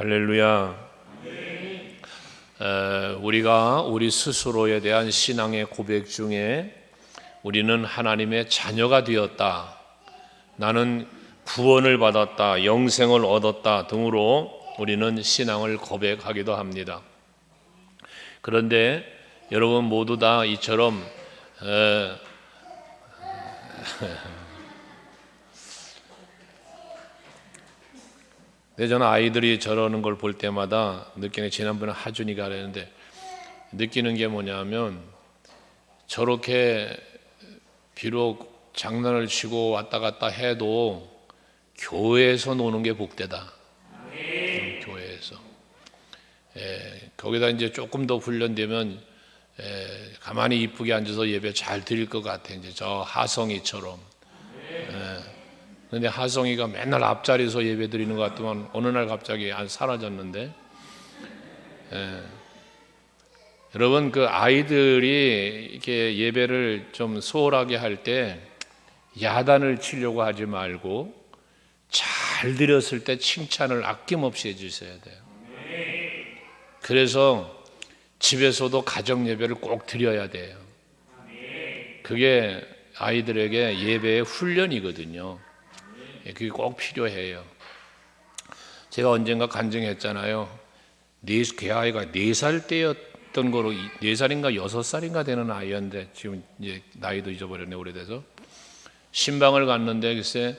할렐루야. 우리가 우리 스스로에 대한 신앙의 고백 중에 우리는 하나님의 자녀가 되었다, 나는 구원을 받았다, 영생을 얻었다 등으로 우리는 신앙을 고백하기도 합니다. 그런데 여러분 모두 다 이처럼 저는 아이들이 저러는 걸 볼 때마다 느끼는, 지난번에 하준이가 그랬는데 느끼는 게 뭐냐면, 저렇게 비록 장난을 치고 왔다 갔다 해도 교회에서 노는 게 복되다. 교회에서. 거기다 이제 조금 더 훈련되면 가만히 이쁘게 앉아서 예배 잘 드릴 것 같아. 이제 저 하성이처럼. 근데 하성이가 맨날 앞자리에서 예배 드리는 것 같더만 어느 날 갑자기 사라졌는데, 여러분 그 아이들이 이렇게 예배를 좀 소홀하게 할 때 야단을 치려고 하지 말고 잘 드렸을 때 칭찬을 아낌없이 해주셔야 돼요. 그래서 집에서도 가정 예배를 꼭 드려야 돼요. 그게 아이들에게 예배의 훈련이거든요. 그게 꼭 필요해요. 제가 언젠가 간증했잖아요. 그 아이가 4살 때였던 거로, 4살인가 6살인가 되는 아이였는데 지금 이제 나이도 잊어버렸네, 오래돼서. 신방을 갔는데 글쎄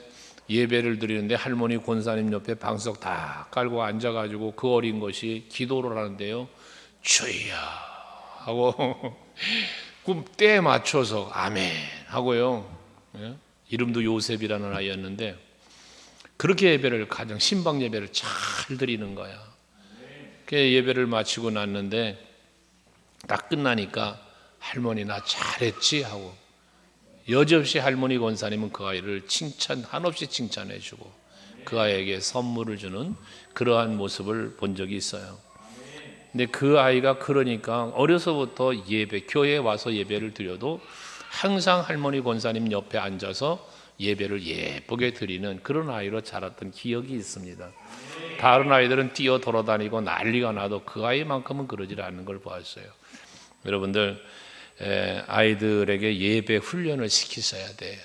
예배를 드리는데 할머니 권사님 옆에 방석 다 깔고 앉아가지고 그 어린 것이 기도를 하는데요, 주여 하고 그 때에 맞춰서 아멘 하고요. 이름도 요셉이라는 아이였는데 그렇게 예배를, 가정 신방 예배를 잘 드리는 거야. 그 예배를 마치고 났는데 딱 끝나니까 할머니 나 잘했지 하고, 여지없이 할머니 권사님은 그 아이를 한없이 칭찬해주고 그 아이에게 선물을 주는 그러한 모습을 본 적이 있어요. 근데 그 아이가 그러니까 어려서부터 교회에 와서 예배를 드려도 항상 할머니 권사님 옆에 앉아서 예배를 예쁘게 드리는 그런 아이로 자랐던 기억이 있습니다. 다른 아이들은 뛰어 돌아다니고 난리가 나도 그 아이만큼은 그러지 않는 걸 보았어요. 여러분들 아이들에게 예배 훈련을 시키셔야 돼요.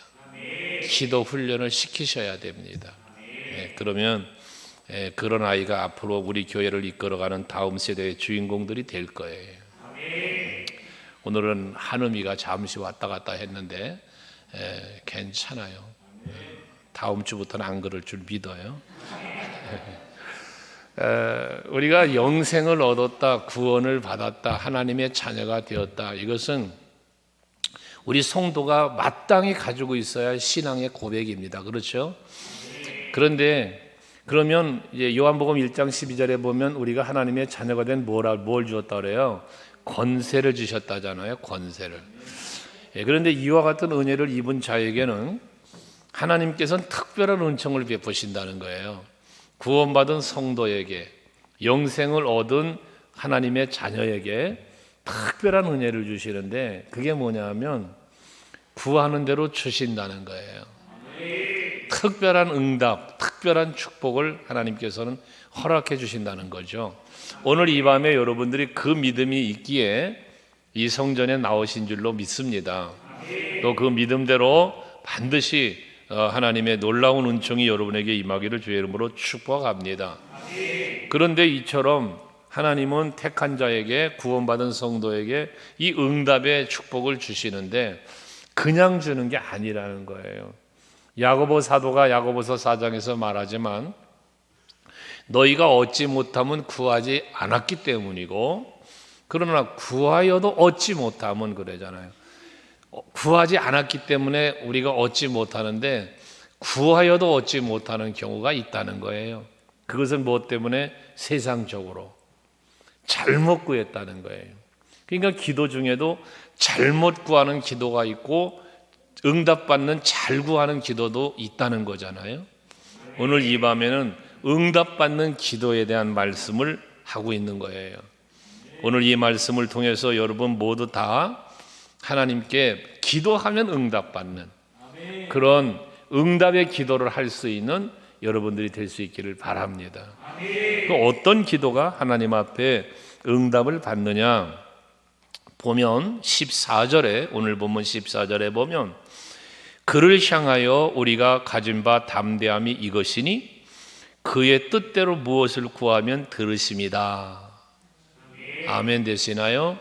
기도 훈련을 시키셔야 됩니다. 그러면 그런 아이가 앞으로 우리 교회를 이끌어가는 다음 세대의 주인공들이 될 거예요. 오늘은 한음이가 잠시 왔다 갔다 했는데 괜찮아요. 다음 주부터는 안 그럴 줄 믿어요. 우리가 영생을 얻었다, 구원을 받았다, 하나님의 자녀가 되었다, 이것은 우리 성도가 마땅히 가지고 있어야 할 신앙의 고백입니다. 그렇죠? 그런데 그러면 이제 요한복음 1장 12절에 보면 우리가 하나님의 자녀가 된 뭘 주었다 그래요? 권세를 주셨다잖아요. 권세를. 그런데 이와 같은 은혜를 입은 자에게는 하나님께서는 특별한 은총을 베푸신다는 거예요. 구원받은 성도에게, 영생을 얻은 하나님의 자녀에게 특별한 은혜를 주시는데, 그게 뭐냐면 구하는 대로 주신다는 거예요. 특별한 응답, 특별한 축복을 하나님께서는 허락해 주신다는 거죠. 오늘 이 밤에 여러분들이 그 믿음이 있기에 이 성전에 나오신 줄로 믿습니다. 또 그 믿음대로 반드시 하나님의 놀라운 은총이 여러분에게 임하기를 주의 이름으로 축복합니다. 그런데 이처럼 하나님은 택한 자에게, 구원받은 성도에게 이 응답의 축복을 주시는데 그냥 주는 게 아니라는 거예요. 야고보 사도가 야고보서 4장에서 말하지만 너희가 얻지 못하면 구하지 않았기 때문이고, 그러나 구하여도 얻지 못하면, 그러잖아요. 구하지 않았기 때문에 우리가 얻지 못하는데 구하여도 얻지 못하는 경우가 있다는 거예요. 그것은 무엇 때문에? 세상적으로 잘못 구했다는 거예요. 그러니까 기도 중에도 잘못 구하는 기도가 있고 응답받는 잘 구하는 기도도 있다는 거잖아요. 오늘 이 밤에는 응답받는 기도에 대한 말씀을 하고 있는 거예요. 오늘 이 말씀을 통해서 여러분 모두 다 하나님께 기도하면 응답받는 그런 응답의 기도를 할 수 있는 여러분들이 될 수 있기를 바랍니다. 그 어떤 기도가 하나님 앞에 응답을 받느냐 보면 14절에, 오늘 본문 14절에 보면 그를 향하여 우리가 가진 바 담대함이 이것이니 그의 뜻대로 무엇을 구하면 들으심이다. 아멘 되시나요?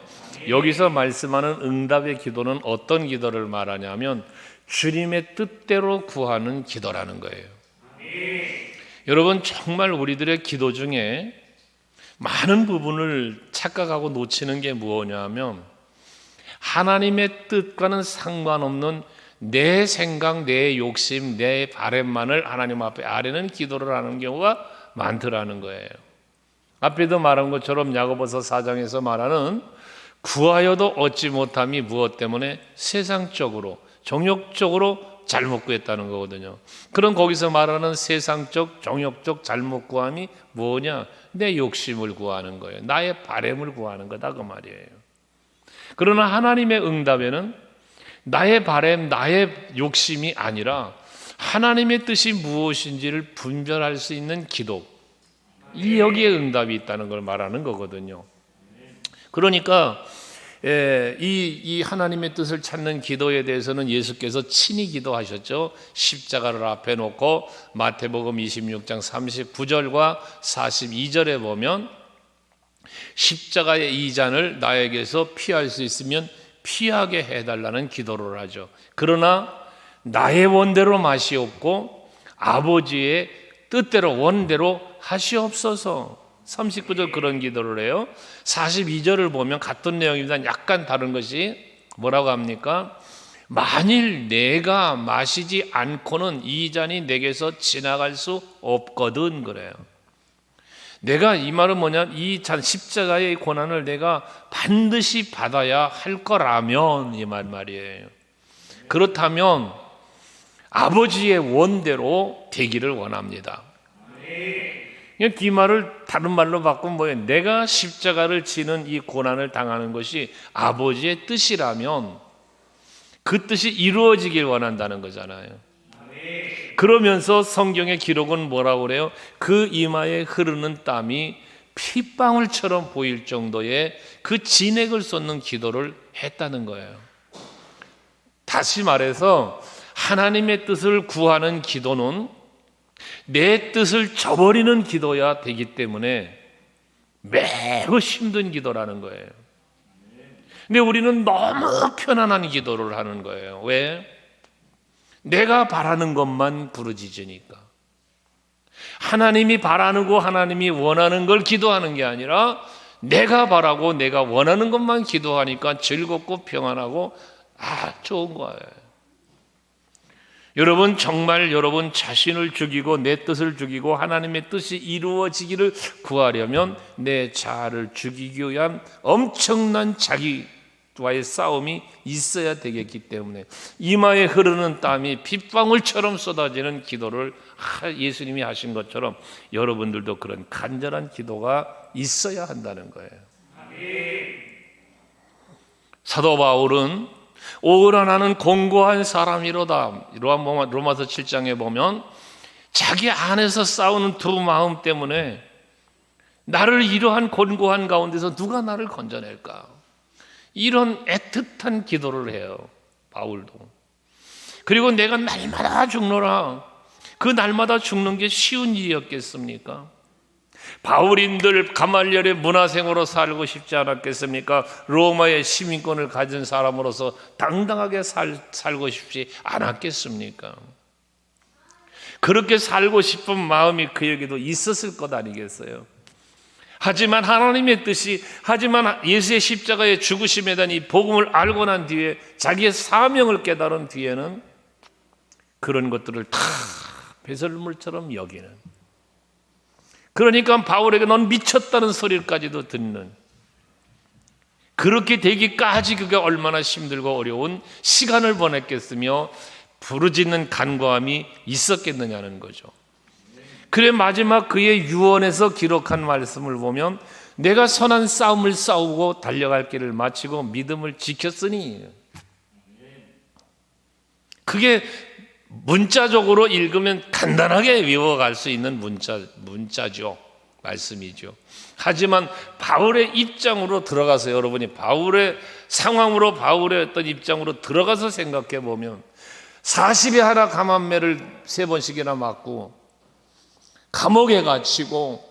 여기서 말씀하는 응답의 기도는 어떤 기도를 말하냐면 주님의 뜻대로 구하는 기도라는 거예요. 여러분, 정말 우리들의 기도 중에 많은 부분을 착각하고 놓치는 게 무엇이냐면 하나님의 뜻과는 상관없는 내 생각, 내 욕심, 내 바램만을 하나님 앞에 아뢰는 기도를 하는 경우가 많더라는 거예요. 앞에도 말한 것처럼 야고보서 4장에서 말하는 구하여도 얻지 못함이 무엇 때문에? 세상적으로, 정욕적으로 잘못 구했다는 거거든요. 그럼 거기서 말하는 세상적, 정욕적 잘못 구함이 뭐냐? 내 욕심을 구하는 거예요. 나의 바램을 구하는 거다 그 말이에요. 그러나 하나님의 응답에는 나의 바램, 나의 욕심이 아니라 하나님의 뜻이 무엇인지를 분별할 수 있는 기도, 이 여기에 응답이 있다는 걸 말하는 거거든요. 그러니까 이 하나님의 뜻을 찾는 기도에 대해서는 예수께서 친히 기도하셨죠. 십자가를 앞에 놓고 마태복음 26장 39절과 42절에 보면 십자가의 이 잔을 나에게서 피할 수 있으면 피하게 해달라는 기도를 하죠. 그러나 나의 원대로 마시옵고 아버지의 뜻대로 원대로 하시옵소서. 39절 그런 기도를 해요. 42절을 보면 같은 내용입니다. 약간 다른 것이 뭐라고 합니까? 만일 내가 마시지 않고는 이 잔이 내게서 지나갈 수 없거든 그래요. 내가 이 말은 뭐냐? 이 잔 십자가의 고난을 내가 반드시 받아야 할 거라면 이 말이에요. 그렇다면 아버지의 원대로 되기를 원합니다. 이 말을 다른 말로 바꾸면 뭐예요? 내가 십자가를 지는 이 고난을 당하는 것이 아버지의 뜻이라면 그 뜻이 이루어지길 원한다는 거잖아요. 그러면서 성경의 기록은 뭐라고 그래요? 그 이마에 흐르는 땀이 핏방울처럼 보일 정도의 그 진액을 쏟는 기도를 했다는 거예요. 다시 말해서 하나님의 뜻을 구하는 기도는 내 뜻을 저버리는 기도야 되기 때문에 매우 힘든 기도라는 거예요. 근데 우리는 너무 편안한 기도를 하는 거예요. 왜? 내가 바라는 것만 부르짖으니까. 하나님이 바라는 거, 하나님이 원하는 걸 기도하는 게 아니라 내가 바라고 내가 원하는 것만 기도하니까 즐겁고 평안하고 좋은 거예요. 여러분, 정말 여러분 자신을 죽이고 내 뜻을 죽이고 하나님의 뜻이 이루어지기를 구하려면 내 자아를 죽이기 위한 엄청난 자기와의 싸움이 있어야 되겠기 때문에 이마에 흐르는 땀이 핏방울처럼 쏟아지는 기도를 예수님이 하신 것처럼 여러분들도 그런 간절한 기도가 있어야 한다는 거예요. 사도 바울은 오라 나는 공고한 사람이로다. 로마서 7장에 보면 자기 안에서 싸우는 두 마음 때문에 나를 이러한 곤고한 가운데서 누가 나를 건져낼까? 이런 애틋한 기도를 해요. 바울도. 그리고 내가 날마다 죽노라. 그 날마다 죽는 게 쉬운 일이었겠습니까? 바울인들 가말리엘의 문화생으로 살고 싶지 않았겠습니까? 로마의 시민권을 가진 사람으로서 당당하게 살고 싶지 않았겠습니까? 그렇게 살고 싶은 마음이 그에게도 있었을 것 아니겠어요? 하지만 하나님의 뜻이, 하지만 예수의 십자가의 죽으심에 대한 이 복음을 알고 난 뒤에 자기의 사명을 깨달은 뒤에는 그런 것들을 다 배설물처럼 여기는, 그러니까 바울에게 넌 미쳤다는 소리까지도 듣는, 그렇게 되기까지 그가 얼마나 힘들고 어려운 시간을 보냈겠으며 부르짖는 간과함이 있었겠느냐는 거죠. 그래 마지막 그의 유언에서 기록한 말씀을 보면 내가 선한 싸움을 싸우고 달려갈 길을 마치고 믿음을 지켰으니, 그게 문자적으로 읽으면 간단하게 외워갈 수 있는 문자죠. 말씀이죠. 하지만 바울의 입장으로 들어가서 여러분이 바울의 상황으로 바울의 어떤 입장으로 들어가서 생각해 보면 40에 하나 감한매를 3번씩이나 맞고 감옥에 갇히고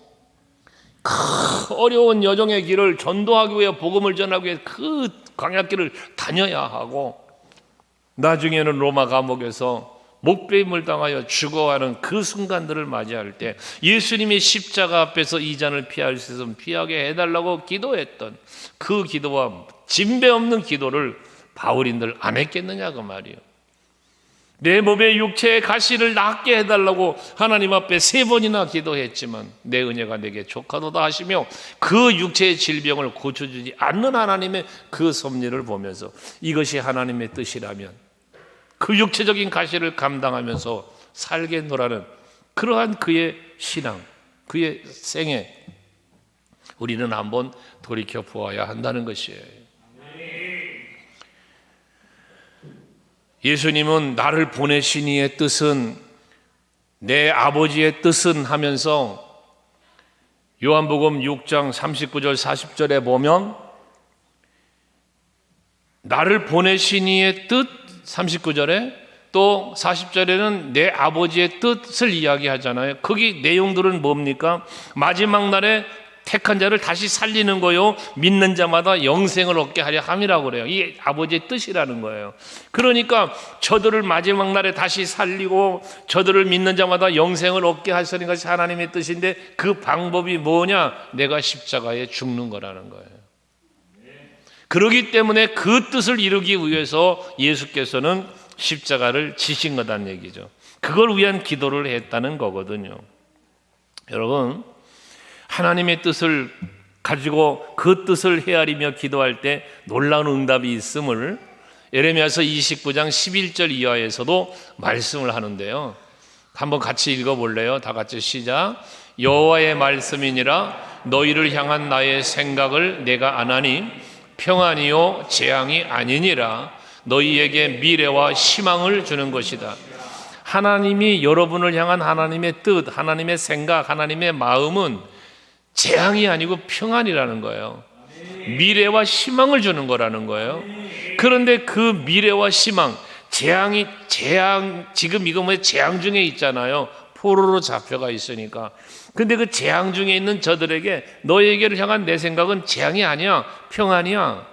그 어려운 여정의 길을 전도하기 위해 복음을 전하기 위해 그 광야길을 다녀야 하고 나중에는 로마 감옥에서 목배임을 당하여 죽어가는 그 순간들을 맞이할 때 예수님이 십자가 앞에서 이 잔을 피할 수 있으면 피하게 해달라고 기도했던 그 기도와 진배 없는 기도를 바울인들 안 했겠느냐 그 말이에요. 내 몸의 육체의 가시를 낫게 해달라고 하나님 앞에 3번이나 기도했지만 내 은혜가 내게 족하도다 하시며 그 육체의 질병을 고쳐주지 않는 하나님의 그 섭리를 보면서 이것이 하나님의 뜻이라면 그 육체적인 가시를 감당하면서 살겠노라는 그러한 그의 신앙, 그의 생애 우리는 한번 돌이켜 보아야 한다는 것이에요. 예수님은 나를 보내신 이의 뜻은 내 아버지의 뜻은 하면서 요한복음 6장 39절 40절에 보면 나를 보내신 이의 뜻 39절에 또 40절에는 내 아버지의 뜻을 이야기하잖아요. 거기 내용들은 뭡니까? 마지막 날에 택한 자를 다시 살리는 거요, 믿는 자마다 영생을 얻게 하려 함이라고 그래요. 이게 아버지의 뜻이라는 거예요. 그러니까 저들을 마지막 날에 다시 살리고 저들을 믿는 자마다 영생을 얻게 하시는 것이 하나님의 뜻인데 그 방법이 뭐냐? 내가 십자가에 죽는 거라는 거예요. 그렇기 때문에 그 뜻을 이루기 위해서 예수께서는 십자가를 지신 거란 얘기죠. 그걸 위한 기도를 했다는 거거든요. 여러분, 하나님의 뜻을 가지고 그 뜻을 헤아리며 기도할 때 놀라운 응답이 있음을 예레미야서 29장 11절 이하에서도 말씀을 하는데요. 한번 같이 읽어볼래요? 다 같이 시작. 여호와의 말씀이니라 너희를 향한 나의 생각을 내가 아나니 평안이요 재앙이 아니니라 너희에게 미래와 희망을 주는 것이다. 하나님이 여러분을 향한 하나님의 뜻, 하나님의 생각, 하나님의 마음은 재앙이 아니고 평안이라는 거예요. 미래와 희망을 주는 거라는 거예요. 그런데 그 미래와 희망, 재앙, 지금 이거 뭐 재앙 중에 있잖아요. 포로로 잡혀가 있으니까. 근데 그 재앙 중에 있는 저들에게 너에게를 향한 내 생각은 재앙이 아니야, 평안이야.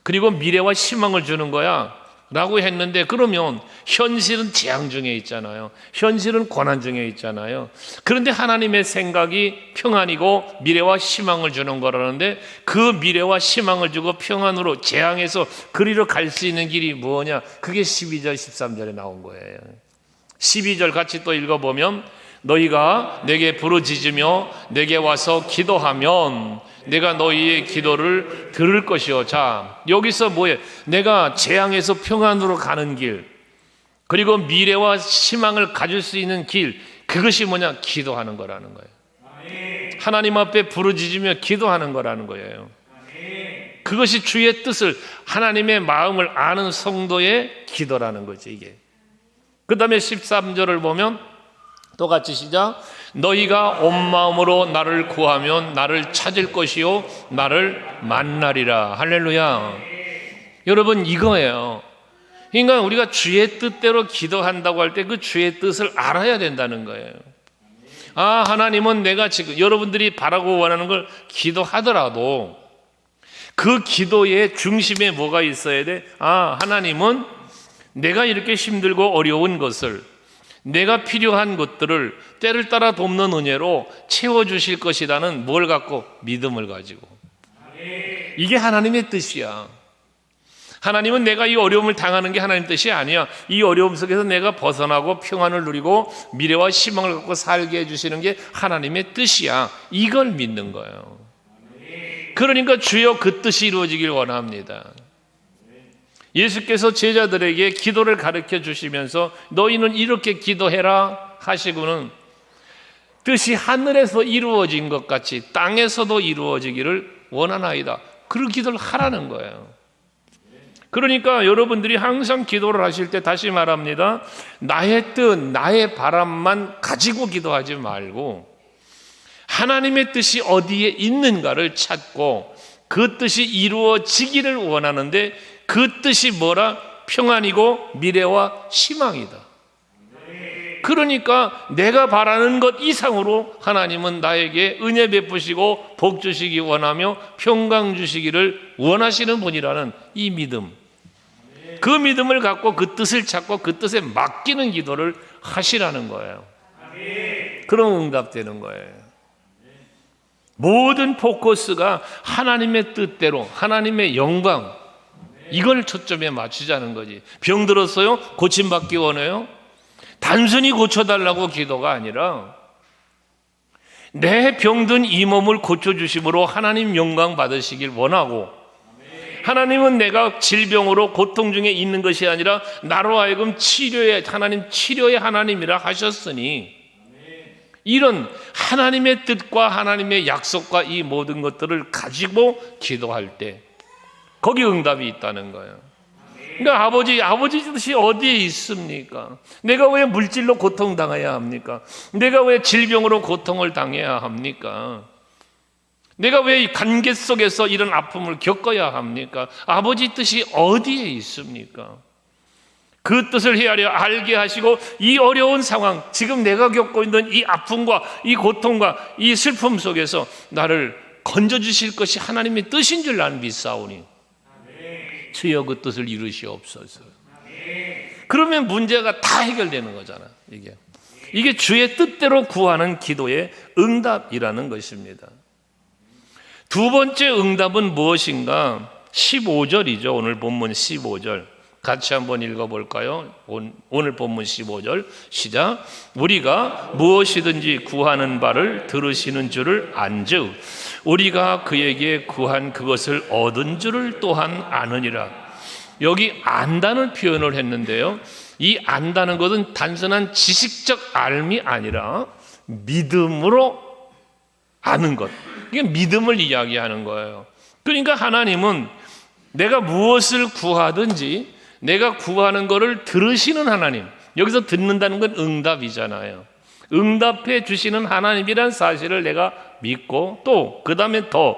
그리고 미래와 희망을 주는 거야 라고 했는데, 그러면 현실은 재앙 중에 있잖아요. 현실은 고난 중에 있잖아요. 그런데 하나님의 생각이 평안이고 미래와 희망을 주는 거라는데, 그 미래와 희망을 주고 평안으로 재앙에서 그리로 갈 수 있는 길이 뭐냐? 그게 12절 13절에 나온 거예요. 12절 같이 또 읽어보면 너희가 내게 부르짖으며 내게 와서 기도하면 내가 너희의 기도를 들을 것이요. 자, 여기서 뭐예요? 내가 재앙에서 평안으로 가는 길, 그리고 미래와 희망을 가질 수 있는 길, 그것이 뭐냐? 기도하는 거라는 거예요. 하나님 앞에 부르짖으며 기도하는 거라는 거예요. 그것이 주의 뜻을, 하나님의 마음을 아는 성도의 기도라는 거죠, 이게. 그 다음에 13절을 보면 똑같이 시작. 너희가 온 마음으로 나를 구하면 나를 찾을 것이요 나를 만나리라. 할렐루야. 여러분, 이거예요. 그러니까 우리가 주의 뜻대로 기도한다고 할 때 그 주의 뜻을 알아야 된다는 거예요. 아, 하나님은 내가 지금 여러분들이 바라고 원하는 걸 기도하더라도 그 기도의 중심에 뭐가 있어야 돼? 아, 하나님은 내가 이렇게 힘들고 어려운 것을, 내가 필요한 것들을 때를 따라 돕는 은혜로 채워주실 것이라는 뭘 갖고? 믿음을 가지고. 이게 하나님의 뜻이야. 하나님은 내가 이 어려움을 당하는 게 하나님 뜻이 아니야. 이 어려움 속에서 내가 벗어나고 평안을 누리고 미래와 희망을 갖고 살게 해주시는 게 하나님의 뜻이야. 이걸 믿는 거예요. 그러니까 주여 그 뜻이 이루어지길 원합니다. 예수께서 제자들에게 기도를 가르쳐 주시면서 너희는 이렇게 기도해라 하시고는 뜻이 하늘에서 이루어진 것 같이 땅에서도 이루어지기를 원하나이다. 그런 기도를 하라는 거예요. 그러니까 여러분들이 항상 기도를 하실 때 다시 말합니다. 나의 뜻, 나의 바람만 가지고 기도하지 말고 하나님의 뜻이 어디에 있는가를 찾고 그 뜻이 이루어지기를 원하는데 그 뜻이 뭐라? 평안이고 미래와 희망이다. 그러니까 내가 바라는 것 이상으로 하나님은 나에게 은혜 베푸시고 복 주시기 원하며 평강 주시기를 원하시는 분이라는 이 믿음, 그 믿음을 갖고 그 뜻을 찾고 그 뜻에 맡기는 기도를 하시라는 거예요. 그럼 응답되는 거예요. 모든 포커스가 하나님의 뜻대로, 하나님의 영광, 이걸 초점에 맞추자는 거지. 병 들었어요? 고침받기 원해요? 단순히 고쳐달라고 기도가 아니라 내 병든 이 몸을 고쳐주심으로 하나님 영광 받으시길 원하고, 하나님은 내가 질병으로 고통 중에 있는 것이 아니라 나로 하여금 치료의 하나님이라 하셨으니, 이런 하나님의 뜻과 하나님의 약속과 이 모든 것들을 가지고 기도할 때 거기 응답이 있다는 거예요. 그러니까 아버지 뜻이 어디에 있습니까? 내가 왜 물질로 고통당해야 합니까? 내가 왜 질병으로 고통을 당해야 합니까? 내가 왜 관계 속에서 이런 아픔을 겪어야 합니까? 아버지 뜻이 어디에 있습니까? 그 뜻을 헤아려 알게 하시고 이 어려운 상황, 지금 내가 겪고 있는 이 아픔과 이 고통과 이 슬픔 속에서 나를 건져주실 것이 하나님의 뜻인 줄 나는 믿사오니 주여 그 뜻을 이루시옵소서. 그러면 문제가 다 해결되는 거잖아. 이게 주의 뜻대로 구하는 기도의 응답이라는 것입니다. 두 번째 응답은 무엇인가? 15절이죠. 오늘 본문 15절. 같이 한번 읽어볼까요? 오늘 본문 15절 시작. 우리가 무엇이든지 구하는 바를 들으시는 줄을 안즉 우리가 그에게 구한 그것을 얻은 줄을 또한 아느니라. 여기 안다는 표현을 했는데요, 이 안다는 것은 단순한 지식적 알미 아니라 믿음으로 아는 것, 이게 믿음을 이야기하는 거예요. 그러니까 하나님은 내가 무엇을 구하든지 내가 구하는 것을 들으시는 하나님, 여기서 듣는다는 건 응답이잖아요. 응답해 주시는 하나님이란 사실을 내가 믿고, 또 그 다음에 더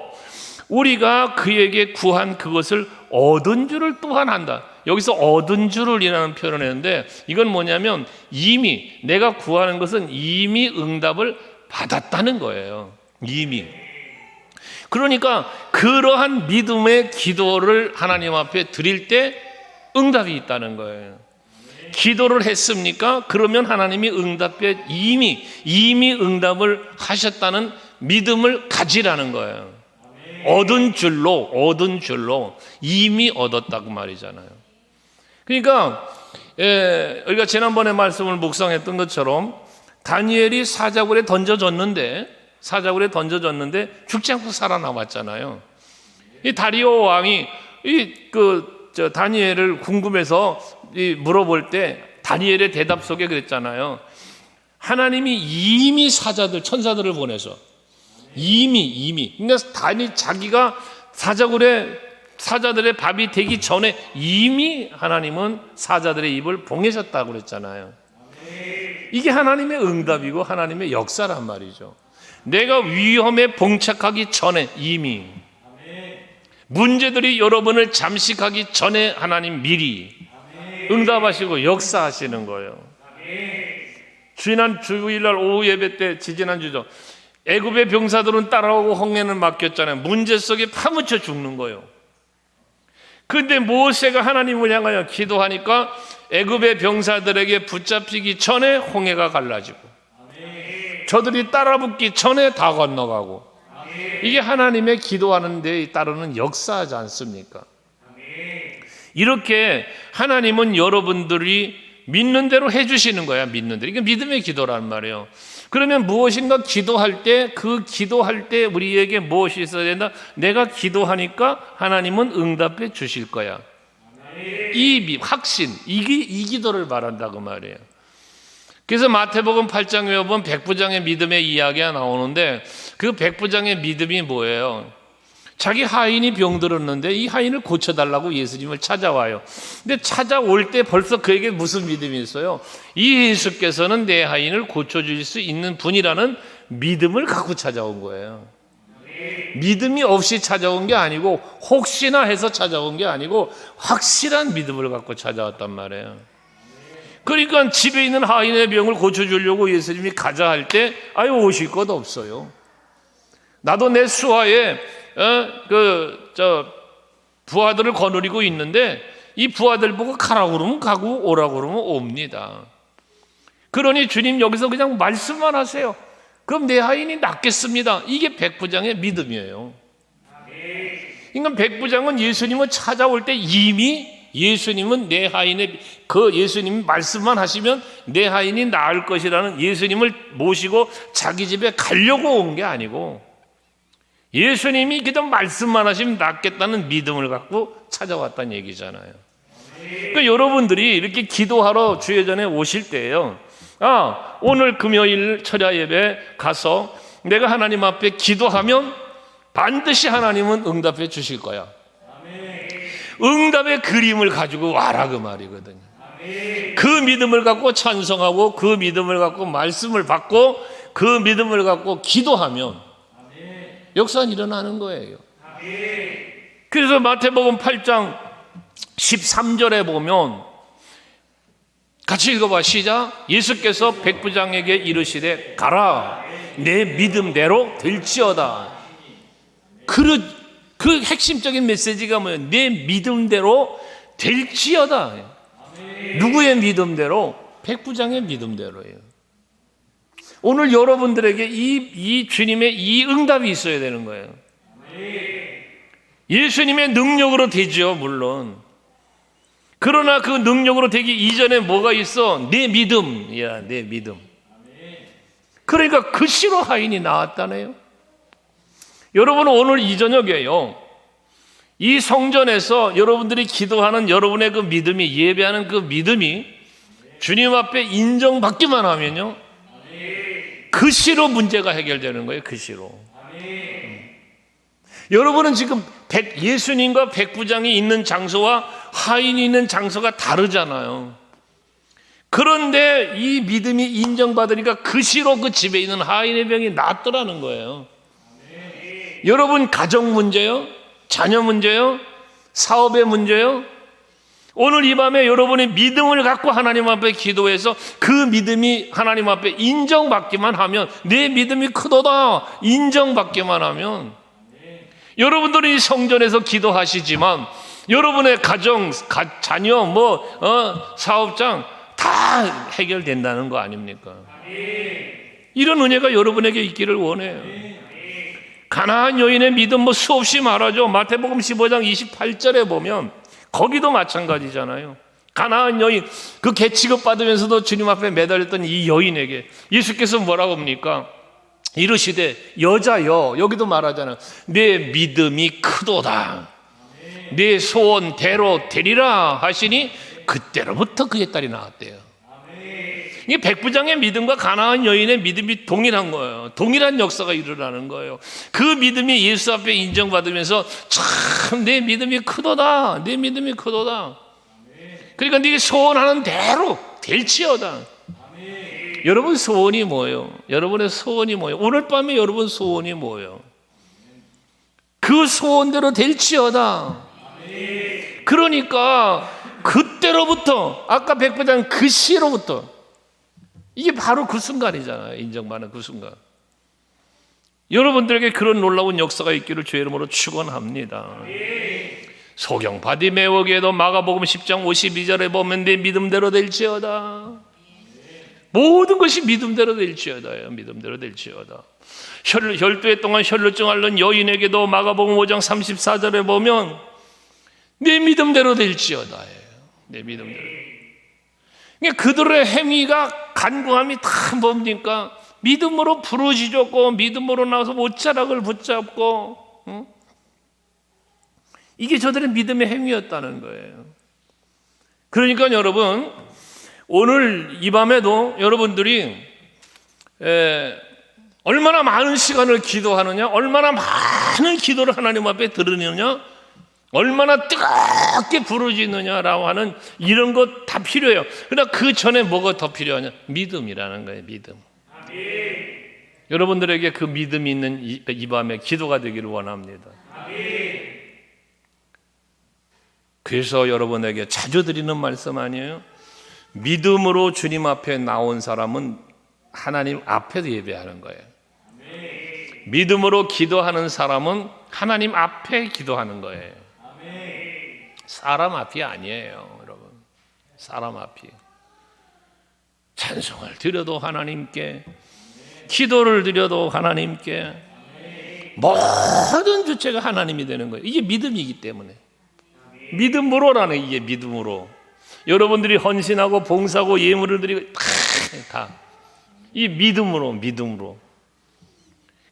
우리가 그에게 구한 그것을 얻은 줄을 또한 한다. 여기서 얻은 줄을 이라는 표현을 했는데, 이건 뭐냐면 이미 내가 구하는 것은 이미 응답을 받았다는 거예요. 이미. 그러니까 그러한 믿음의 기도를 하나님 앞에 드릴 때 응답이 있다는 거예요. 기도를 했습니까? 그러면 하나님이 응답에 이미 응답을 하셨다는 믿음을 가지라는 거예요. 얻은 줄로 이미 얻었다고 말이잖아요. 그러니까 우리가 지난번에 말씀을 묵상했던 것처럼 다니엘이 사자굴에 던져졌는데 죽지 않고 살아남았잖아요. 이 다리오 왕이 다니엘을 궁금해서 물어볼 때 다니엘의 대답 속에 그랬잖아요. 하나님이 이미 천사들을 보내서 이미 그러니까 자기가 사자들의 밥이 되기 전에 이미 하나님은 사자들의 입을 봉해셨다고 그랬잖아요. 이게 하나님의 응답이고 하나님의 역사란 말이죠. 내가 위험에 봉착하기 전에 이미, 문제들이 여러분을 잠식하기 전에 하나님 미리 응답하시고 역사하시는 거예요. 지난 주일날 오후 예배 때, 지지난주죠, 애굽의 병사들은 따라오고 홍해는 막혔잖아요. 문제 속에 파묻혀 죽는 거예요. 그런데 모세가 하나님을 향하여 기도하니까 애굽의 병사들에게 붙잡히기 전에 홍해가 갈라지고 저들이 따라붙기 전에 다 건너가고, 이게 하나님의 기도하는 데 따르는 역사하지 않습니까? 이렇게 하나님은 여러분들이 믿는 대로 해주시는 거야. 믿는 대로. 이게 믿음의 기도란 말이에요. 그러면 무엇인가 기도할 때, 그 기도할 때 우리에게 무엇이 있어야 된다? 내가 기도하니까 하나님은 응답해 주실 거야. 이 확신, 이 기도를 말한다고 말이에요. 그래서 마태복음 8장에 보면 백부장의 믿음의 이야기가 나오는데, 그 백부장의 믿음이 뭐예요? 자기 하인이 병들었는데 이 하인을 고쳐달라고 예수님을 찾아와요. 근데 찾아올 때 벌써 그에게 무슨 믿음이 있어요? 이 예수께서는 내 하인을 고쳐줄 수 있는 분이라는 믿음을 갖고 찾아온 거예요. 믿음이 없이 찾아온 게 아니고 혹시나 해서 찾아온 게 아니고 확실한 믿음을 갖고 찾아왔단 말이에요. 그러니까 집에 있는 하인의 병을 고쳐주려고 예수님이 가자 할 때 아유 오실 것 없어요. 나도 내 수하에 부하들을 거느리고 있는데 이 부하들 보고 가라고 그러면 가고 오라고 그러면 옵니다. 그러니 주님 여기서 그냥 말씀만 하세요. 그럼 내 하인이 낫겠습니다. 이게 백부장의 믿음이에요. 그러니까 백부장은 예수님을 찾아올 때 이미 예수님은 내 하인의 예수님이 말씀만 하시면 내 하인이 나을 것이라는 예수님을 모시고 자기 집에 가려고 온 게 아니고 예수님이 그냥 말씀만 하시면 낫겠다는 믿음을 갖고 찾아왔다는 얘기잖아요. 그러니까 여러분들이 이렇게 기도하러 주예전에 오실 때예요. 오늘 금요일 철야 예배 가서 내가 하나님 앞에 기도하면 반드시 하나님은 응답해 주실 거야. 응답의 그림을 가지고 와라 그 말이거든요. 그 믿음을 갖고 찬송하고 그 믿음을 갖고 말씀을 받고 그 믿음을 갖고 기도하면 역사는 일어나는 거예요. 그래서 마태복음 8장 13절에 보면 같이 읽어봐. 시작. 예수께서 백부장에게 이르시되 가라 내 믿음대로 될지어다. 그 핵심적인 메시지가 뭐예요? 내 믿음대로 될지어다. 누구의 믿음대로? 백부장의 믿음대로예요. 오늘 여러분들에게 이 주님의 이 응답이 있어야 되는 거예요. 예수님의 능력으로 되죠, 물론. 그러나 그 능력으로 되기 이전에 뭐가 있어? 내 믿음이야, 내 믿음. 그러니까 그 시로 하인이 나왔다네요. 여러분 오늘 이 저녁에요, 이 성전에서 여러분들이 기도하는 여러분의 그 믿음이, 예배하는 그 믿음이 주님 앞에 인정받기만 하면요, 그 시로 문제가 해결되는 거예요. 그 시로. 여러분은 지금 예수님과 백부장이 있는 장소와 하인이 있는 장소가 다르잖아요. 그런데 이 믿음이 인정받으니까 그 시로 그 집에 있는 하인의 병이 낫더라는 거예요. 여러분 가정 문제요? 자녀 문제요? 사업의 문제요? 오늘 이 밤에 여러분의 믿음을 갖고 하나님 앞에 기도해서 그 믿음이 하나님 앞에 인정받기만 하면, 내 믿음이 크도다 인정받기만 하면, 여러분들이 이 성전에서 기도하시지만 여러분의 가정, 자녀, 사업장 다 해결된다는 거 아닙니까? 이런 은혜가 여러분에게 있기를 원해요. 가나안 여인의 믿음 수없이 말하죠. 마태복음 15장 28절에 보면 거기도 마찬가지잖아요. 가나안 여인, 그 개 취급받으면서도 주님 앞에 매달렸던 이 여인에게 예수께서 뭐라고 합니까? 이르시되 여자여, 여기도 말하잖아요. 내 믿음이 크도다. 내 소원대로 되리라 하시니 그때로부터 그의 딸이 나왔대요. 이게 백부장의 믿음과 가나안 여인의 믿음이 동일한 거예요. 동일한 역사가 일어나는 거예요. 그 믿음이 예수 앞에 인정받으면서 참 내 믿음이 크도다. 내 믿음이 크도다. 그러니까 네 소원하는 대로 될지어다. 여러분 소원이 뭐예요? 여러분의 소원이 뭐예요? 오늘 밤에 여러분 소원이 뭐예요? 그 소원대로 될지어다. 그러니까 그때로부터, 아까 백부장 그 시로부터, 이게 바로 그 순간이잖아요. 인정받는 그 순간. 여러분들에게 그런 놀라운 역사가 있기를 주의 이름으로 축원합니다. 소경 바디메오에게도 마가복음 10장 52절에 보면 내 믿음대로 될지어다. 모든 것이 믿음대로 될지어다예요. 믿음대로 될지어다. 혈루에 동안 혈루증 앓는 여인에게도 마가복음 5장 34절에 보면 내 믿음대로 될지어다예요. 내 믿음대로. 그러니까 그들의 행위가, 간구함이 다 뭡니까? 믿음으로 부르짖었고 믿음으로 나와서 못자락을 붙잡고, 이게 저들의 믿음의 행위였다는 거예요. 그러니까 여러분, 오늘 이 밤에도 여러분들이 얼마나 많은 시간을 기도하느냐, 얼마나 많은 기도를 하나님 앞에 들으느냐, 얼마나 뜨겁게 부르짖느냐라고 하는 이런 것 다 필요해요. 그러나 그 전에 뭐가 더 필요하냐? 믿음이라는 거예요. 믿음. 아멘. 여러분들에게 그 믿음이 있는 이 밤에 기도가 되기를 원합니다. 아멘. 그래서 여러분에게 자주 드리는 말씀 아니에요? 믿음으로 주님 앞에 나온 사람은 하나님 앞에서 예배하는 거예요. 아멘. 믿음으로 기도하는 사람은 하나님 앞에 기도하는 거예요. 아멘. 사람 앞이 아니에요, 여러분. 사람 앞이. 찬송을 드려도 하나님께, 기도를 드려도 하나님께, 모든 주체가 하나님이 되는 거예요. 이게 믿음이기 때문에. 믿음으로라는, 이게 믿음으로. 여러분들이 헌신하고 봉사하고 예물을 드리고 다 이 믿음으로.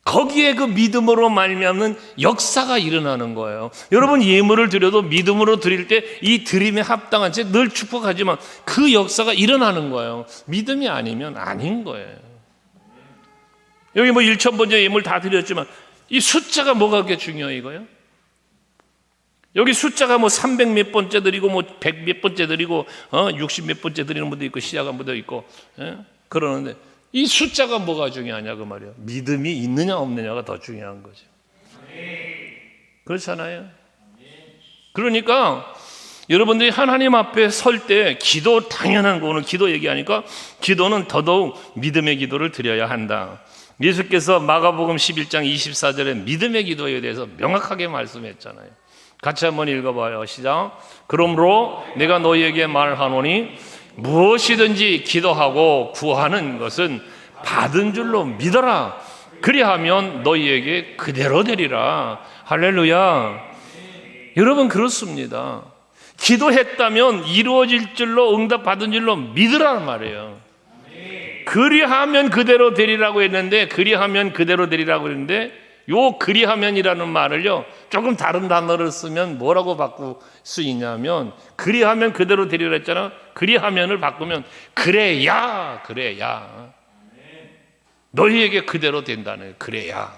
거기에 그 믿음으로 말미암는 역사가 일어나는 거예요. 여러분 예물을 드려도 믿음으로 드릴 때 이 드림에 합당한 채 늘 축복하지만 그 역사가 일어나는 거예요. 믿음이 아니면 아닌 거예요. 여기 뭐 1,000번째 예물 다 드렸지만 이 숫자가 뭐가 그렇게 중요해 이거요? 여기 숫자가 뭐 300 몇 번째 드리고 뭐 100 몇 번째 드리고 60 몇 번째 드리는 분도 있고 시작한 분도 있고 그러는데 이 숫자가 뭐가 중요하냐 그 말이에요. 믿음이 있느냐 없느냐가 더 중요한 거죠. 그렇잖아요. 그러니까 여러분들이 하나님 앞에 설 때 기도 당연한 거, 오늘 기도 얘기하니까 기도는 더더욱 믿음의 기도를 드려야 한다. 예수께서 마가복음 11장 24절에 믿음의 기도에 대해서 명확하게 말씀했잖아요. 같이 한번 읽어봐요. 시작. 그러므로 내가 너희에게 말하노니 무엇이든지 기도하고 구하는 것은 받은 줄로 믿어라. 그리하면 너희에게 그대로 되리라. 할렐루야. 여러분 그렇습니다. 기도했다면 이루어질 줄로, 응답받은 줄로 믿으라는 말이에요. 그리하면 그대로 되리라고 했는데, 그리하면 그대로 되리라고 했는데 요 그리하면이라는 말을요 조금 다른 단어를 쓰면 뭐라고 바꿀 수 있냐면, 그리하면 그대로 되리라 했잖아. 그리하면을 바꾸면 그래야 너희에게 그대로 된다는, 그래야.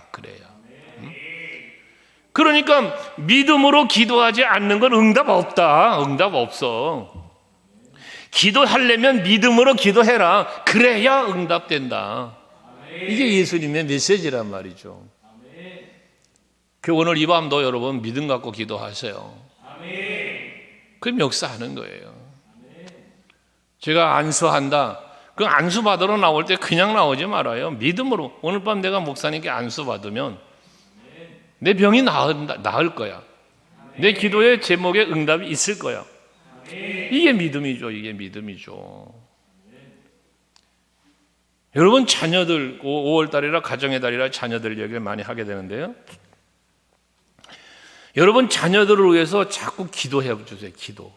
그러니까 믿음으로 기도하지 않는 건 응답 없어. 기도하려면 믿음으로 기도해라. 그래야 응답된다. 이게 예수님의 메시지란 말이죠. 오늘 이 밤도 여러분 믿음 갖고 기도하세요. 그럼 역사하는 거예요. 제가 안수한다. 그 안수 받으러 나올 때 그냥 나오지 말아요. 믿음으로. 오늘 밤 내가 목사님께 안수 받으면 내 병이 나을 거야. 내 기도의 제목에 응답이 있을 거야. 이게 믿음이죠. 여러분 자녀들 5월 달이라 가정의 달이라 자녀들 얘기를 많이 하게 되는데요. 여러분 자녀들을 위해서 자꾸 기도해 주세요. 기도.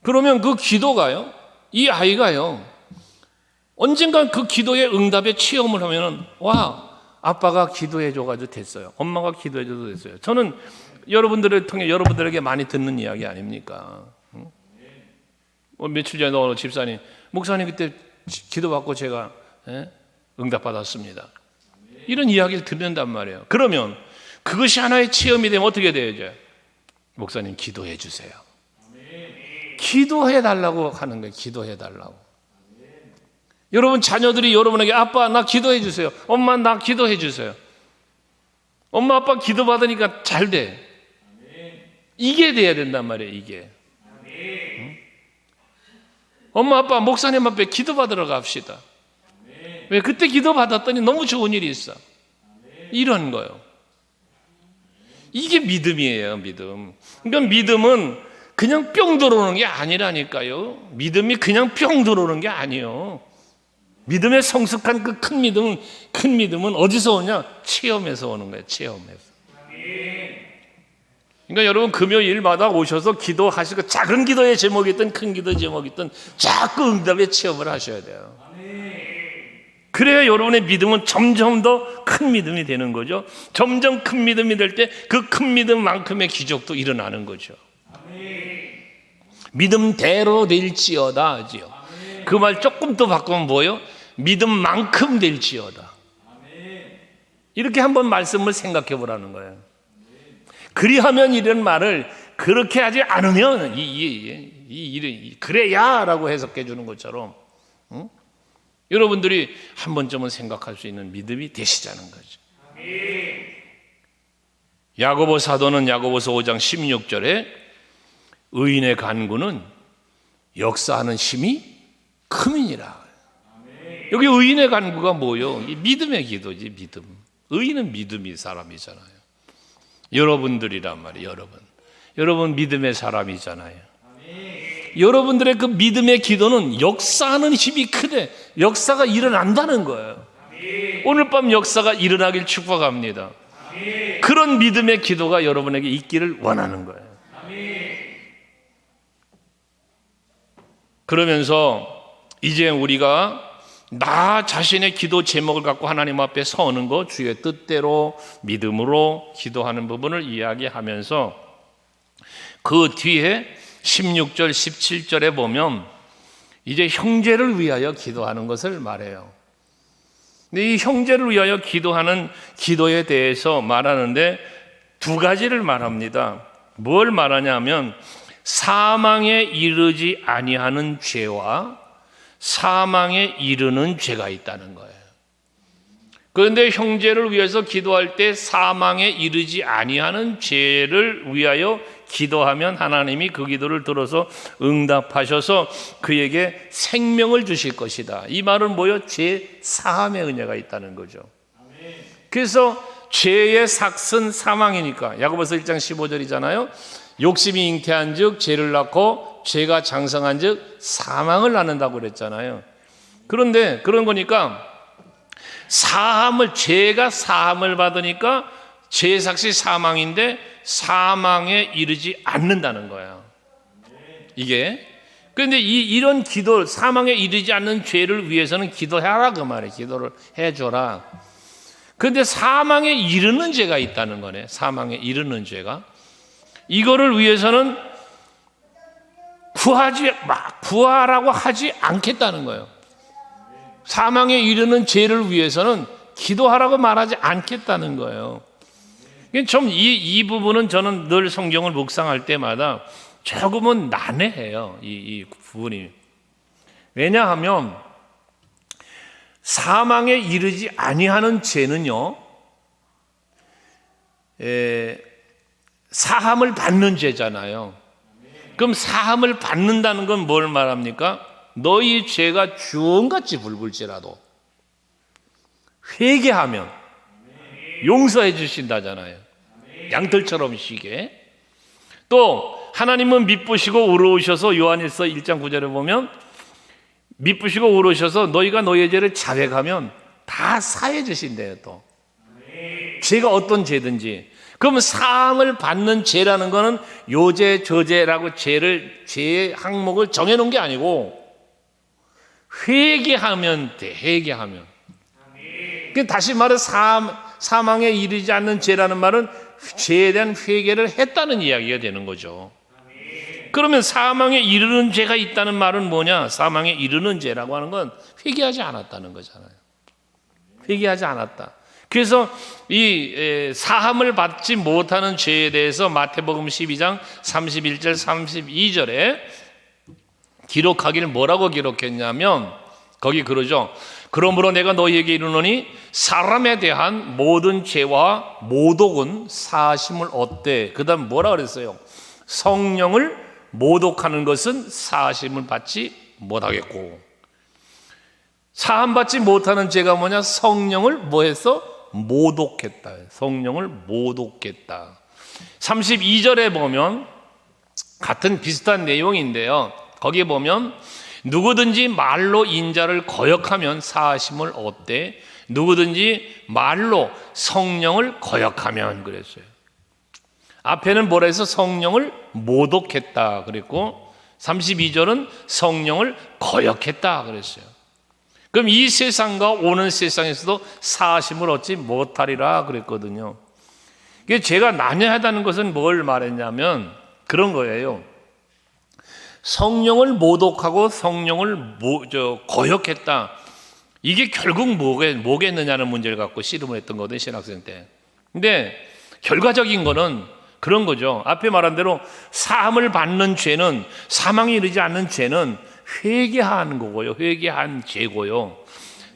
그러면 그 기도가요, 이 아이가요, 언젠간 그 기도의 응답의 체험을 하면은 와, 아빠가 기도해 줘가지고 됐어요. 엄마가 기도해 줘도 됐어요. 저는 여러분들을 통해 여러분들에게 많이 듣는 이야기 아닙니까? 며칠 전에 어느 집사님, 목사님 그때 기도받고 제가 응답 받았습니다. 이런 이야기를 듣는단 말이에요. 그러면 그것이 하나의 체험이 되면 어떻게 돼야죠? 목사님 기도해 주세요. 기도해 달라고 하는 거예요. 기도해 달라고. 여러분 자녀들이 여러분에게 아빠 나 기도해 주세요. 엄마 나 기도해 주세요. 엄마 아빠 기도 받으니까 잘 돼. 이게 돼야 된단 말이에요. 이게. 엄마 아빠 목사님 앞에 기도 받으러 갑시다. 왜? 그때 기도 받았더니 너무 좋은 일이 있어. 이런 거요. 이게 믿음이에요. 믿음. 그러니까 믿음은 그냥 뿅 들어오는 게 아니라니까요. 믿음이 그냥 뿅 들어오는 게 아니에요. 믿음의 성숙한 그 큰 믿음은 어디서 오냐? 체험에서 오는 거예요. 체험에서. 그러니까 여러분 금요일마다 오셔서 기도하시고 작은 기도의 제목이 있든 큰 기도의 제목이 있든 자꾸 응답의 체험을 하셔야 돼요. 그래야 여러분의 믿음은 점점 더 큰 믿음이 되는 거죠. 점점 큰 믿음이 될 때 그 큰 믿음만큼의 기적도 일어나는 거죠. 믿음대로 될지어다 하지요. 그 말 조금 더 바꾸면 뭐예요? 믿음만큼 될지어다. 이렇게 한번 말씀을 생각해 보라는 거예요. 그리하면 이런 말을 그렇게 하지 않으면 그래야라고 해석해 주는 것처럼 여러분들이 한 번쯤은 생각할 수 있는 믿음이 되시자는 거죠. 야고보 사도는 야고보서 5장 16절에 의인의 간구는 역사하는 힘이 큼이니라. 여기 의인의 간구가 뭐요? 이 믿음의 기도지, 믿음. 의인은 믿음이 사람이잖아요. 여러분들이란 말이에요. 여러분 믿음의 사람이잖아요. 여러분들의 그 믿음의 기도는 역사하는 힘이 크대. 역사가 일어난다는 거예요. 오늘 밤 역사가 일어나길 축복합니다. 그런 믿음의 기도가 여러분에게 있기를 원하는 거예요. 그러면서 이제 우리가 나 자신의 기도 제목을 갖고 하나님 앞에 서는 것, 주의 뜻대로 믿음으로 기도하는 부분을 이야기하면서 그 뒤에 16절, 17절에 보면 이제 형제를 위하여 기도하는 것을 말해요. 근데 이 형제를 위하여 기도하는 기도에 대해서 말하는데 두 가지를 말합니다. 뭘 말하냐면 사망에 이르지 아니하는 죄와 사망에 이르는 죄가 있다는 거예요. 그런데 형제를 위해서 기도할 때 사망에 이르지 아니하는 죄를 위하여 기도하면 하나님이 그 기도를 들어서 응답하셔서 그에게 생명을 주실 것이다. 이 말은 뭐요? 죄 사함의 은혜가 있다는 거죠. 그래서 죄의 삭은 사망이니까 야고보서 1장 15절이잖아요. 욕심이 잉태한 즉 죄를 낳고 죄가 장성한 즉 사망을 낳는다고 그랬잖아요. 그런데 그런 거니까 죄가 사함을 받으니까 죄의 삭이 사망인데 사망에 이르지 않는다는 거예요. 이게 그런데 이런 기도, 사망에 이르지 않는 죄를 위해서는 기도해라 그 말이에요. 기도를 해줘라. 그런데 사망에 이르는 죄가 있다는 거네. 사망에 이르는 죄가. 이거를 위해서는 구하라고 하지 않겠다는 거예요. 사망에 이르는 죄를 위해서는 기도하라고 말하지 않겠다는 거예요. 좀 이 부분은 저는 늘 성경을 묵상할 때마다 조금은 난해해요. 이 부분이. 왜냐하면 사망에 이르지 아니하는 죄는요, 사함을 받는 죄잖아요. 그럼 사함을 받는다는 건 뭘 말합니까? 너희 죄가 주홍같이 붉을지라도 회개하면 용서해 주신다잖아요. 양털처럼 시게. 또 하나님은 미쁘시고 의로우셔서 요한일서 1장 9절에 보면 미쁘시고 의로우셔서 너희가 너희의 죄를 자백하면 다 사해 주신대요. 또 죄가 어떤 죄든지. 그럼 사함을 받는 죄라는 거는 요죄 저죄라고 죄의 항목을 정해놓은 게 아니고 회개하면 돼. 회개하면. 다시 말해 사망에 이르지 않는 죄라는 말은 죄에 대한 회개를 했다는 이야기가 되는 거죠. 그러면 사망에 이르는 죄가 있다는 말은 뭐냐? 사망에 이르는 죄라고 하는 건 회개하지 않았다는 거잖아요. 회개하지 않았다. 그래서 이 사함을 받지 못하는 죄에 대해서 마태복음 12장 31절 32절에 기록하기를 뭐라고 기록했냐면 거기 그러죠. 그러므로 내가 너희에게 이르노니 사람에 대한 모든 죄와 모독은 사하심을 얻되, 그 다음 뭐라 그랬어요? 성령을 모독하는 것은 사하심을 받지 못하겠고. 사함받지 못하는 죄가 뭐냐? 성령을 뭐 했어? 모독했다. 성령을 모독했다. 32절에 보면 같은 비슷한 내용인데요. 거기에 보면 누구든지 말로 인자를 거역하면 사하심을 얻되 누구든지 말로 성령을 거역하면 그랬어요. 앞에는 뭐라 해서 성령을 모독했다 그랬고 32절은 성령을 거역했다 그랬어요. 그럼 이 세상과 오는 세상에서도 사하심을 얻지 못하리라 그랬거든요. 제가 난해하다는 것은 뭘 말했냐면 그런 거예요. 성령을 모독하고 성령을 거역했다. 이게 결국 뭐겠느냐는 문제를 갖고 씨름을 했던 거거든, 신학생 때. 근데 결과적인 거는 그런 거죠. 앞에 말한 대로 사함을 받는 죄는, 사망에 이르지 않는 죄는 회개하는 거고요. 회개한 죄고요.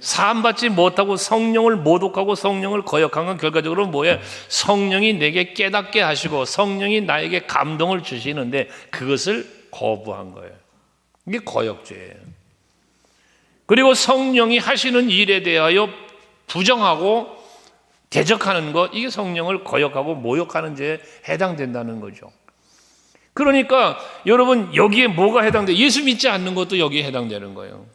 사함받지 못하고 성령을 모독하고 성령을 거역한 건 결과적으로 뭐예요? 성령이 내게 깨닫게 하시고 성령이 나에게 감동을 주시는데 그것을 거부한 거예요. 이게 거역죄예요. 그리고 성령이 하시는 일에 대하여 부정하고 대적하는 것, 이게 성령을 거역하고 모욕하는 죄에 해당된다는 거죠. 그러니까 여러분, 여기에 뭐가 해당돼요? 예수 믿지 않는 것도 여기에 해당되는 거예요.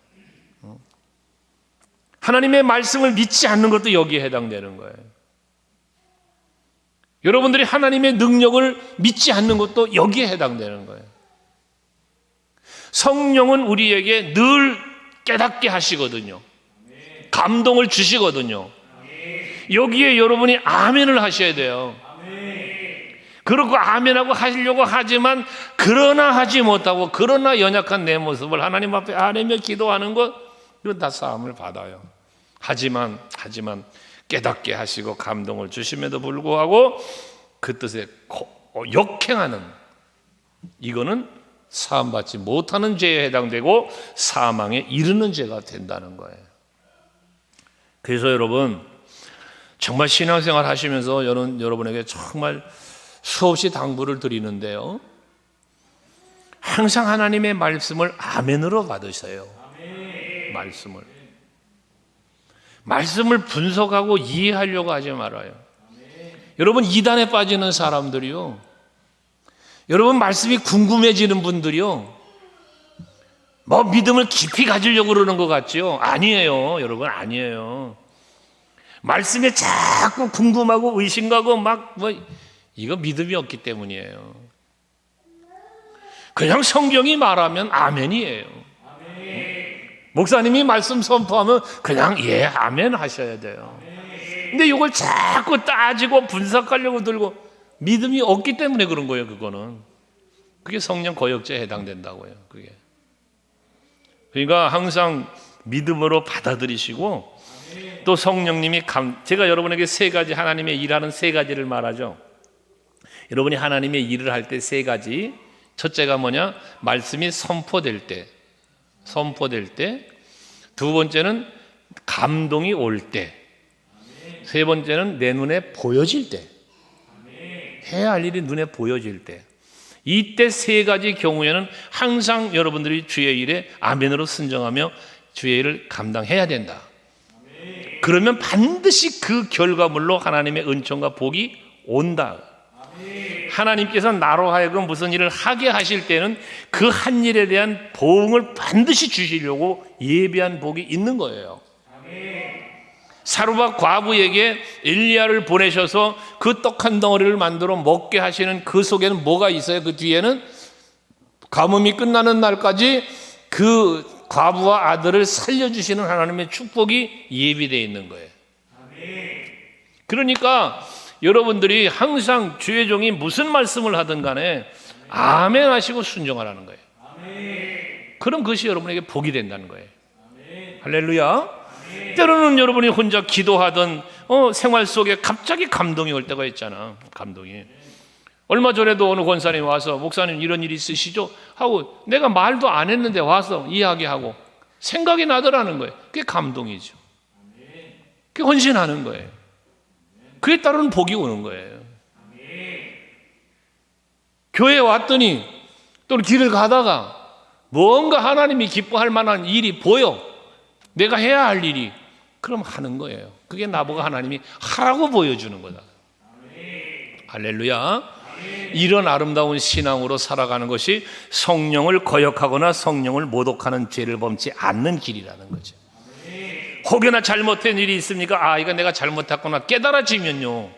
하나님의 말씀을 믿지 않는 것도 여기에 해당되는 거예요. 여러분들이 하나님의 능력을 믿지 않는 것도 여기에 해당되는 거예요. 성령은 우리에게 늘 깨닫게 하시거든요. 감동을 주시거든요. 여기에 여러분이 아멘을 하셔야 돼요. 그러고 아멘하고 하시려고 하지만 그러나 하지 못하고 그러나 연약한 내 모습을 하나님 앞에 아뢰며 기도하는 것, 이건 다 사함을 받아요. 하지만 깨닫게 하시고 감동을 주심에도 불구하고 그 뜻에 역행하는, 이거는 사함받지 못하는 죄에 해당되고 사망에 이르는 죄가 된다는 거예요. 그래서 여러분, 정말 신앙생활 하시면서 여러분에게 정말 수없이 당부를 드리는데요, 항상 하나님의 말씀을 아멘으로 받으세요. 말씀을 분석하고 이해하려고 하지 말아요. 여러분, 이단에 빠지는 사람들이요, 여러분 말씀이 궁금해지는 분들이요, 뭐 믿음을 깊이 가지려고 그러는 것 같죠? 아니에요. 여러분, 아니에요. 말씀에 자꾸 궁금하고 의심가고 이거 믿음이 없기 때문이에요. 그냥 성경이 말하면 아멘이에요. 목사님이 말씀 선포하면 그냥 예, 아멘 하셔야 돼요. 근데 이걸 자꾸 따지고 분석하려고 들고 믿음이 없기 때문에 그런 거예요. 그게 성령 거역죄에 해당된다고요. 그게. 그러니까 항상 믿음으로 받아들이시고, 또 성령님이 제가 여러분에게 세 가지, 하나님의 일하는 세 가지를 말하죠. 여러분이 하나님의 일을 할 때 세 가지. 첫째가 뭐냐? 말씀이 선포될 때. 두 번째는 감동이 올 때. 세 번째는 내 눈에 보여질 때. 해야 할 일이 눈에 보여질 때. 이때 세 가지 경우에는 항상 여러분들이 주의 일에 아멘으로 순종하며 주의 일을 감당해야 된다. 그러면 반드시 그 결과물로 하나님의 은총과 복이 온다. 하나님께서 나로 하여금 무슨 일을 하게 하실 때는 그 한 일에 대한 보응을 반드시 주시려고 예비한 복이 있는 거예요. 사르밧 과부에게 엘리야를 보내셔서 그 떡 한 덩어리를 만들어 먹게 하시는 그 속에는 뭐가 있어요? 그 뒤에는 가뭄이 끝나는 날까지 그 과부와 아들을 살려주시는 하나님의 축복이 예비되어 있는 거예요. 그러니까 여러분들이 항상 주의 종이 무슨 말씀을 하든 간에 아멘 하시고 순종하라는 거예요. 그럼 그것이 여러분에게 복이 된다는 거예요. 할렐루야. 때로는 여러분이 혼자 기도하던 생활 속에 갑자기 감동이 올 때가 있잖아. 감동이. 얼마 전에도 어느 권사님이 와서 목사님 이런 일이 있으시죠? 하고 내가 말도 안 했는데 와서 이야기하고 생각이 나더라는 거예요. 그게 감동이죠. 그게 헌신하는 거예요. 그에 따른 복이 오는 거예요. 교회에 왔더니 또 길을 가다가 뭔가 하나님이 기뻐할 만한 일이 보여. 내가 해야 할 일이. 그럼 하는 거예요. 그게 나보고 하나님이 하라고 보여주는 거다. 할렐루야. 이런 아름다운 신앙으로 살아가는 것이 성령을 거역하거나 성령을 모독하는 죄를 범치 않는 길이라는 거죠. 혹여나 잘못된 일이 있습니까? 이거 내가 잘못했구나 깨달아지면요,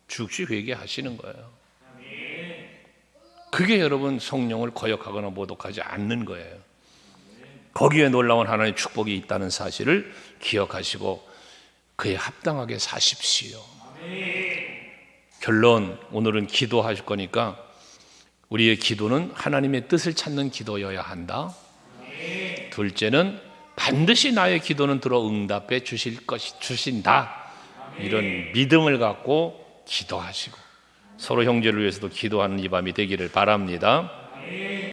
즉시 회개하시는 거예요. 그게 여러분 성령을 거역하거나 모독하지 않는 거예요. 거기에 놀라운 하나님의 축복이 있다는 사실을 기억하시고 그에 합당하게 사십시오. 결론, 오늘은 기도하실 거니까 우리의 기도는 하나님의 뜻을 찾는 기도여야 한다. 둘째는 반드시 나의 기도는 들어 응답해 주신다. 이런 믿음을 갖고 기도하시고 서로 형제를 위해서도 기도하는 이 밤이 되기를 바랍니다.